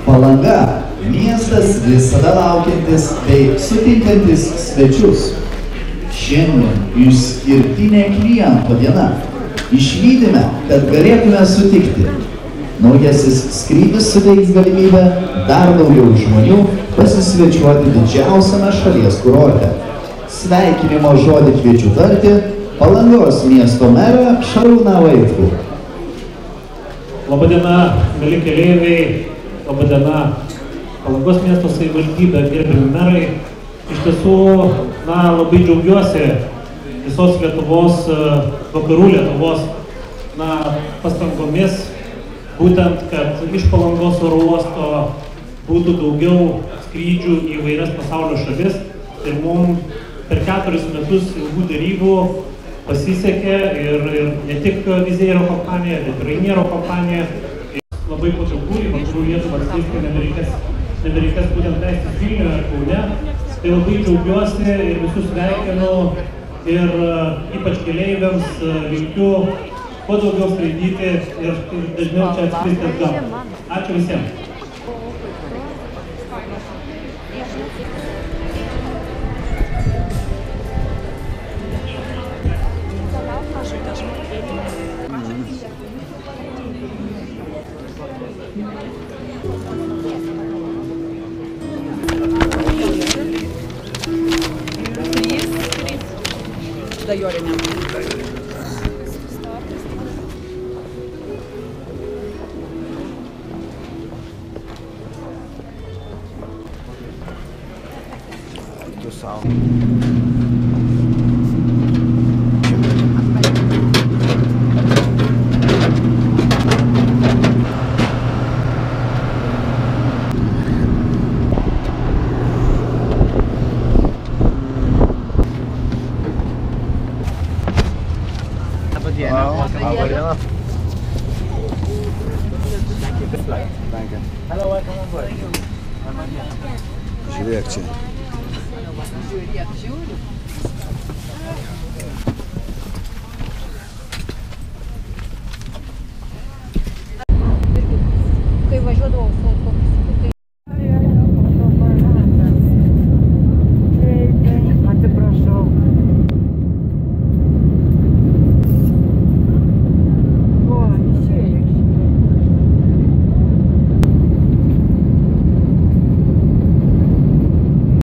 Palanga – miestas visada laukiantis bei sutinkantis svečius. Šiandien išskirtinė kliento diena. Išvydime, kad galėtume sutikti. Naujasis skrydis suteiks galimybę dar daugiau žmonių pasisvečiuoti didžiausiame šalies kurorte. Sveikinimo žodį kviečiu tarti Palangos miesto merą Šarūną Vaitkų. Labadiena, mėly keleiviai, labadiena, Palangos miesto savivaldybė, gerbiami merai. Iš tiesų, labai džiaugiuosi visos Lietuvos, vakarų Lietuvos, pastangomis, būtent, kad iš Palangos oro uosto būtų daugiau skrydžių į įvairias pasaulio šalis. Ir mums per 4 metus ilgų derybų pasisekė ir ne tik Wizz Air kompanija, bet ir Ryanair kompanija. Labai patrauklu į vakarų Lietuvą atskristi, nebereikės būtent leistis Vilniuje ar Kaune. Tai labai džiaugiuosi ir visus sveikinu ir ypač keleiviams linkiu kuo daugiau skraidyti ir dažniau čia atskristi atgal. Ačiū visiems. Žiūrėk čia.